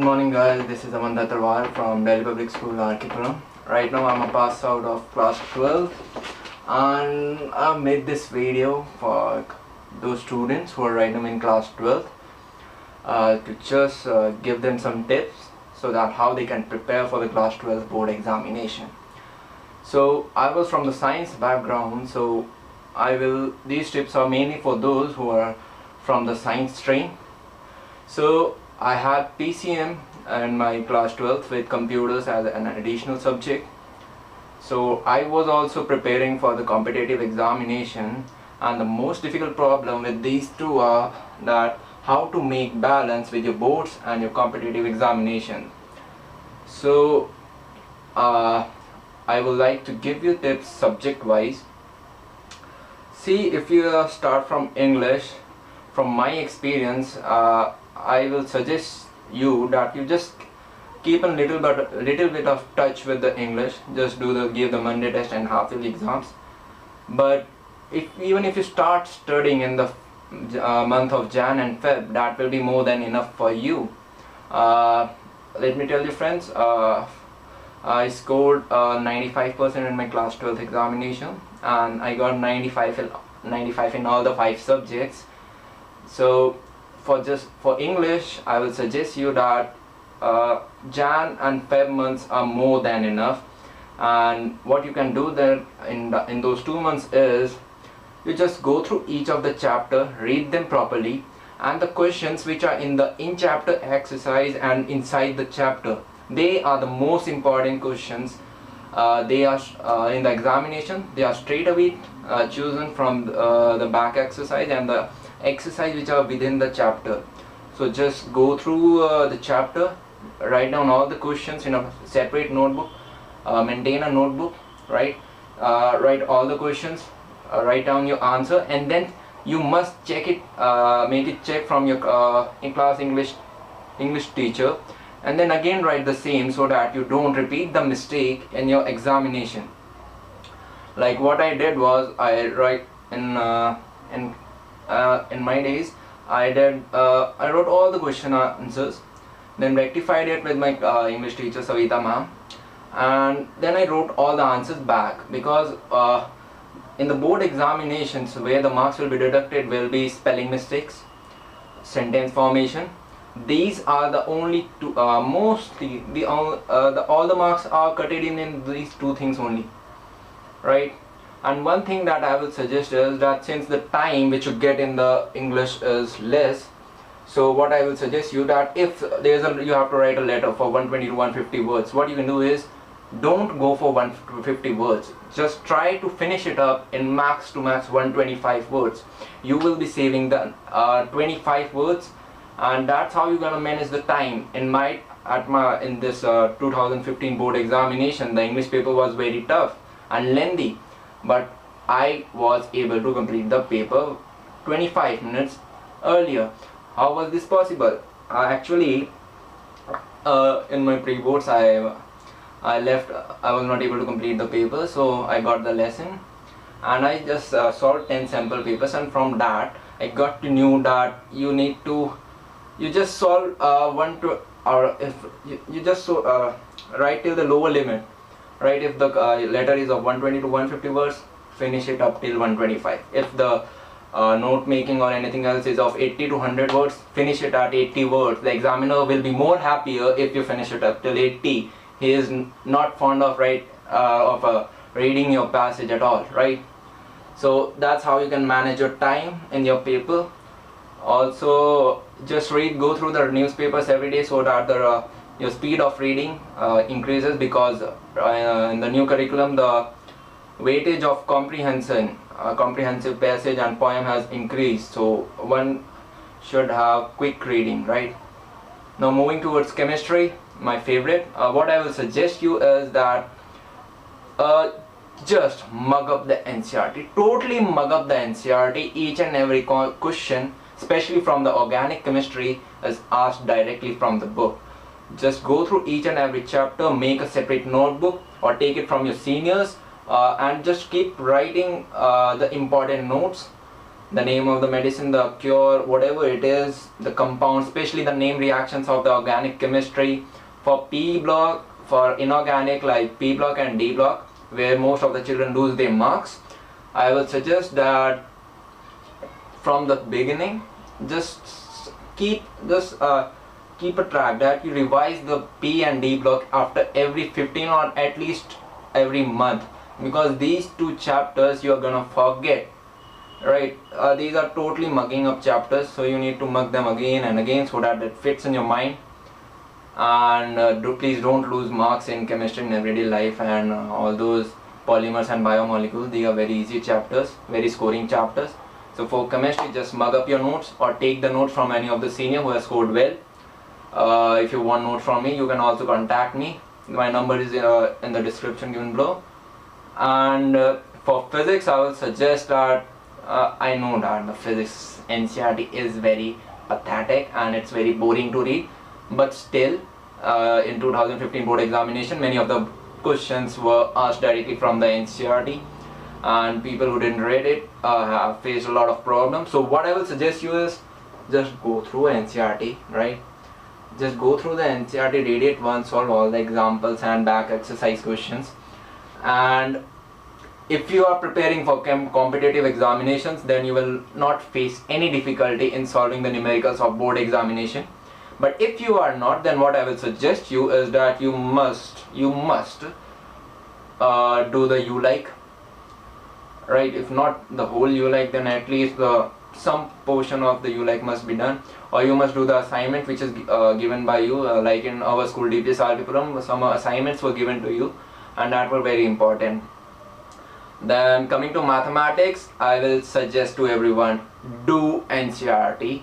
morning guys, this is Aman Dhattarwal from Delhi Public School, Arkipuram. Right now I'm a pass out of class 12 and I made this video for those students who are right now in class 12 to just give them some tips so that how they can prepare for the class 12 board examination. So I was from the science background, so these tips are mainly for those who are from the science stream. So I had PCM in my class 12th with computers as an additional subject. So I was also preparing for the competitive examination, and the most difficult problem with these two are that how to make balance with your boards and your competitive examination. So I would like to give you tips subject wise. See, if you start from English, from my experience, I will suggest you that you just keep a little bit of touch with the English. Just give the Monday test and half yearly exams. But even if you start studying in the month of Jan and Feb, that will be more than enough for you. Let me tell you friends, I scored 95% in my class 12th examination, and I got 95 in all the 5 subjects. So for English, I will suggest you that Jan and Feb months are more than enough, and what you can do then in those 2 months is you just go through each of the chapter, read them properly, and the questions which are in the in-chapter exercise and inside the chapter, they are the most important questions. They are in the examination, they are straight away chosen from the back exercise and the exercise which are within the chapter. So just go through the chapter, write down all the questions in a separate notebook, maintain a notebook, right? Write all the questions, write down your answer, and then you must check it, make it check from your in-class English teacher, and then again write the same so that you don't repeat the mistake in your examination. Like what I did was, I write in my days, I wrote all the question answers, then rectified it with my English teacher Savita ma'am, and then I wrote all the answers back, because in the board examinations where the marks will be deducted will be spelling mistakes, sentence formation. These are the only two, mostly all the marks are cut in these 2 things only, right? And one thing that I will suggest is that since the time which you get in the English is less, so what I will suggest you that if you have to write a letter for 120 to 150 words, what you can do is don't go for 150 words. Just try to finish it up in max to max 125 words. You will be saving the 25 words, and that's how you're gonna manage the time. In this 2015 board examination, the English paper was very tough and lengthy, but I was able to complete the paper 25 minutes earlier. How was this possible? Actually, in my pre-boards, I was not able to complete the paper, so I got the lesson and I just solved 10 sample papers, and from that I got to know that you just solve write till the lower limit, right? If the letter is of 120 to 150 words, finish it up till 125. If the note making or anything else is of 80 to 100 words, finish it at 80 words. The examiner will be more happier if you finish it up till 80. He is not fond of reading your passage at all, right? So that's how you can manage your time in your paper. Also, just go through the newspapers every day so that your speed of reading increases, because in the new curriculum the weightage of comprehensive passage and poem has increased, so one should have quick reading, right? Now moving towards chemistry, my favorite, what I will suggest you is that just mug up the NCERT, totally mug up the NCERT. Each and every question, especially from the organic chemistry, is asked directly from the book. Just go through each and every chapter, make a separate notebook or take it from your seniors, and just keep writing the important notes. the name of the medicine, the cure, whatever it is, the compound, especially the name reactions of the organic chemistry. For P block, for inorganic like P block and D block, where most of the children lose their marks, I will suggest that from the beginning, just keep a track that you revise the P and D block after every 15 or at least every month, because these two chapters you are gonna forget, right? These are totally mugging up chapters, so you need to mug them again and again so that it fits in your mind. And please don't lose marks in chemistry in everyday life, and all those polymers and biomolecules, they are very easy chapters, very scoring chapters. So for chemistry, just mug up your notes or take the notes from any of the senior who has scored well. If you want notes from me, you can also contact me. My number is in the description given below. And for physics, I will suggest that I know that the physics NCERT is very pathetic and it's very boring to read, but still in 2015 board examination, many of the questions were asked directly from the NCERT, and people who didn't read it have faced a lot of problems. So what I will suggest you is just go through NCERT, right? Just go through the NCERT, read it once, solve all the examples and back exercise questions. And if you are preparing for competitive examinations, then you will not face any difficulty in solving the numericals of board examination. But if you are not, then what I will suggest you is that you must do the U-like, right? If not the whole U-like, then at least some portion of the U-like must be done, or you must do the assignment which is given by you. Like in our school DPS RPPuram, some assignments were given to you, and that were very important. Then coming to mathematics, I will suggest to everyone, do NCERT.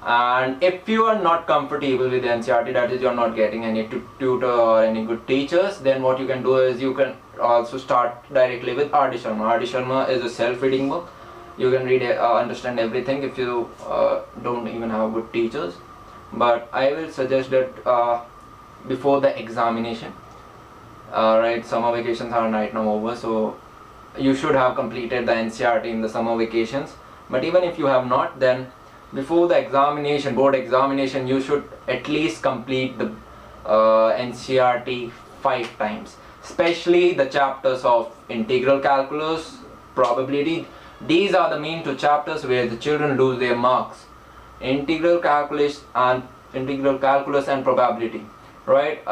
And if you are not comfortable with NCERT, that is, you are not getting any tutor or any good teachers, then what you can do is you can also start directly with R.D. Sharma. R.D. Sharma is a self-reading book. You can read understand everything if you don't even have good teachers. But I will suggest that before the examination, right, summer vacations are right now over, so you should have completed the NCERT in the summer vacations. But even if you have not, then before the examination, board examination, you should at least complete the NCERT 5 times, especially the chapters of integral calculus, probability. These are the main two chapters where the children lose their marks. Integral calculus and probability, right?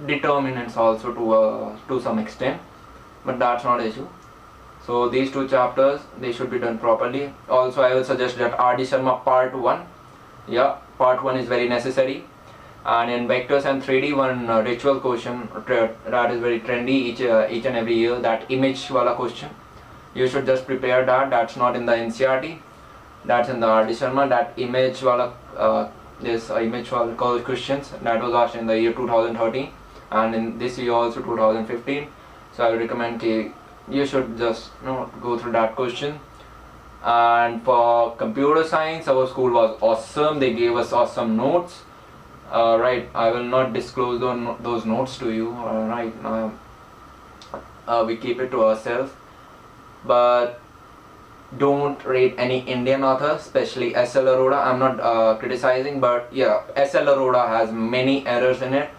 Determinants also to some extent, but that's not an issue. So these two chapters, they should be done properly. Also, I will suggest that R.D. Sharma part 1. Yeah, part 1 is very necessary. And in vectors and 3D, one ritual question that is very trendy each and every year, that image wala question. You should just prepare that. That's not in the NCERT. That's in the R.D. Sharma. That image wala image wala questions that was asked in the year 2013 and in this year also 2015. So I would recommend you should just go through that question. And for computer science, our school was awesome. They gave us awesome notes. Right, I will not disclose those notes to you. Right, we keep it to ourselves. But don't read any Indian author, especially S.L. Arora. I'm not criticizing, but yeah, S.L. Arora has many errors in it.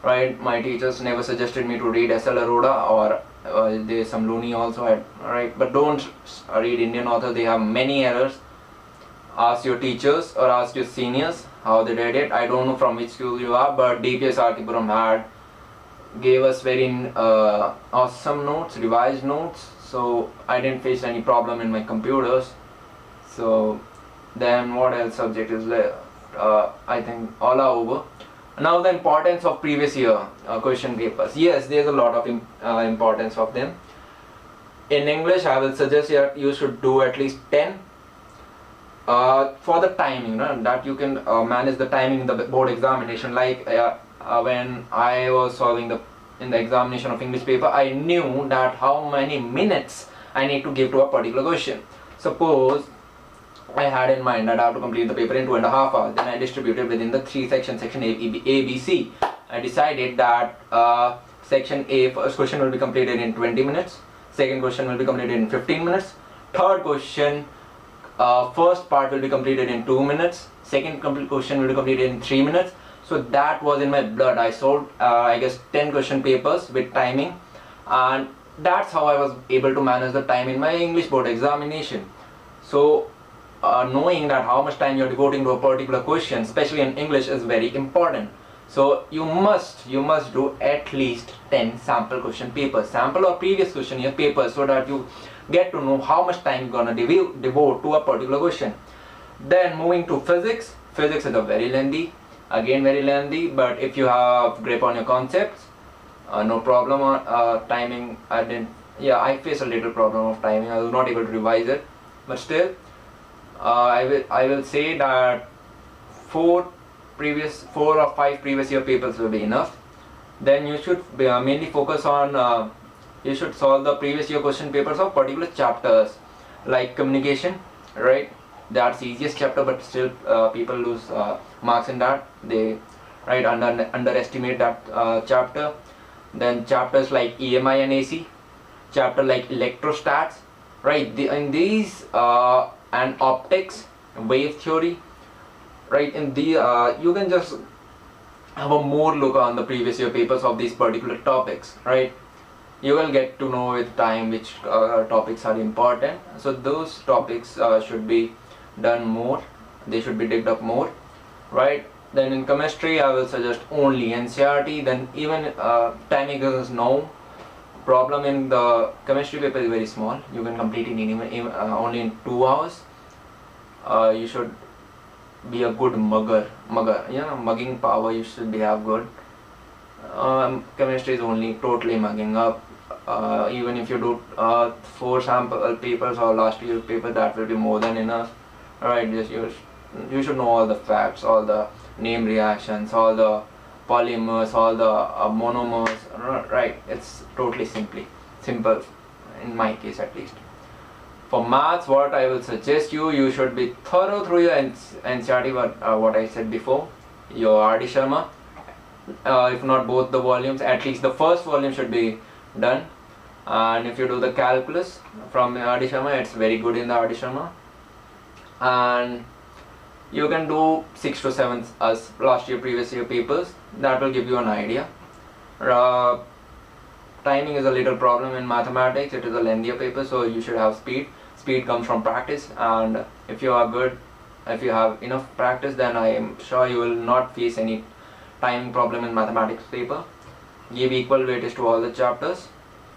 Right, my teachers never suggested me to read S.L. Arora, or there's some Looney also. Right, but don't read Indian author. They have many errors. Ask your teachers or ask your seniors how they did it. I don't know from which school you are, but DPS RPPuram gave us very awesome notes, revised notes. So I didn't face any problem in my computers. So then what else subject is left? I think all are over. Now the importance of previous year question papers. Yes, there's a lot of importance of them. In English, I will suggest you should do at least 10. For the timing, that you can manage the timing in the board examination. Like when I was solving in the examination of English paper, I knew that how many minutes I need to give to a particular question. Suppose I had in mind that I have to complete the paper in 2.5 hours. Then I distributed within the 3 sections, section A, B, C. I decided that section A, first question will be completed in 20 minutes. Second question will be completed in 15 minutes. Third question first part will be completed in 2 minutes, second question will be completed in 3 minutes. So that was in my blood. I solved I guess 10 question papers with timing, and that's how I was able to manage the time in my English board examination. So knowing that how much time you're devoting to a particular question, especially in English, is very important. So you must do at least 10 sample question papers, sample or previous question year papers, so that you get to know how much time you're gonna devote to a particular question. Then moving to physics. Physics is a very lengthy, but if you have grip on your concepts, no problem on timing. I faced a little problem of timing. I was not able to revise it, but still I will say that 4 or 5 previous year papers will be enough. Then you should mainly focus on you should solve the previous year question papers of particular chapters, like communication, right? That's the easiest chapter, but still people lose marks in that. They underestimate that chapter. Then chapters like EMI and AC, chapter like electrostats, right? In these and optics, wave theory, right? In the you can just have a more look on the previous year papers of these particular topics, right? You will get to know with time which topics are important. So those topics should be done more, they should be digged up more, right? Then in chemistry I will suggest only NCERT. Then even timing is no problem. In the chemistry paper is very small, you can complete it in only in 2 hours. You should be a good mugger, mugging power you should have good. Chemistry is only totally mugging up. Even if you do 4 sample papers or last year paper, that will be more than enough. Alright, just you should know all the facts, all the name reactions, all the polymers, all the monomers, right? It's totally simple in my case at least. For maths, what I will suggest you should be thorough through your NCERT, what I said before, your R.D. Sharma. If not both the volumes, at least the first volume should be done. And if you do the calculus from R.D. Sharma, it's very good in the R.D. Sharma. And you can do 6 to 7 as last year previous year papers. That will give you an idea. Timing is a little problem in mathematics. It is a lengthier paper, so you should have speed. Speed comes from practice, and if you are good, if you have enough practice, then I am sure you will not face any timing problem in mathematics paper. Give equal weightage to all the chapters,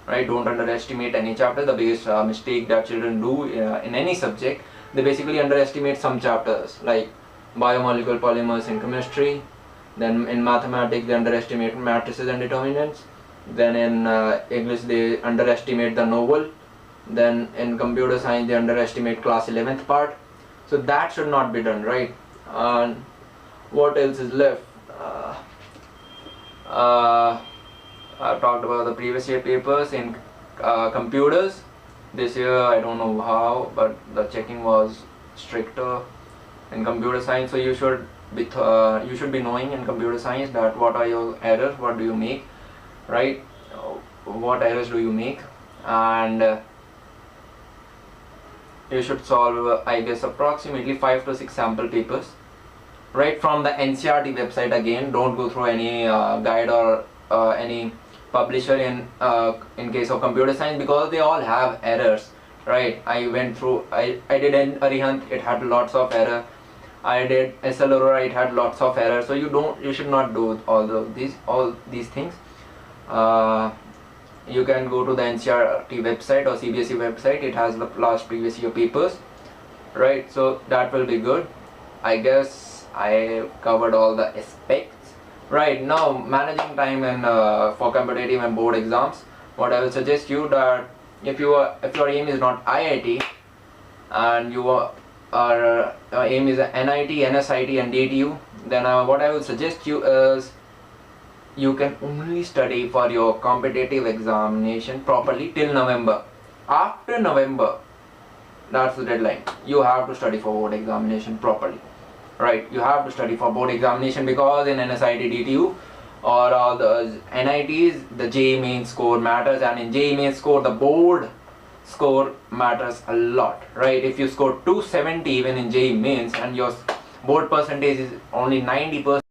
right? Don't underestimate any chapter. The biggest mistake that children do in any subject, they basically underestimate some chapters, like biomolecular polymers in chemistry. Then in mathematics they underestimate matrices and determinants. Then in English they underestimate the novel. Then in computer science they underestimate class 11th part. So that should not be done, right? And what else is left? I've talked about the previous year papers in computers. This year I don't know how, but the checking was stricter in computer science. So you should be knowing in computer science that what are your errors, what do you make, right? What errors do you make, and you should solve I guess approximately 5 to 6 sample papers, right, from the NCERT website. Again, don't go through any guide or any publisher in case of computer science, because they all have errors, right? I went through, I did an Arihant, it had lots of error. I did SL Aurora, it had lots of errors. So you should not do all these things. You can go to the NCERT website or CBSE website. It has the last previous year papers, right? So that will be good. I guess I covered all the aspects. Right, now managing time and for competitive and board exams, what I will suggest you that if your aim is not IIT and your aim is NIT, NSIT and DTU, then what I will suggest you is you can only study for your competitive examination properly till November. After November, that's the deadline. You have to study for board examination properly. Right, you have to study for board examination, because in NSIT, DTU or all the NITs, the JEE main score matters, and in JEE main score the board score matters a lot, right? If you score 270 even in JEE mains and your board percentage is only 90%,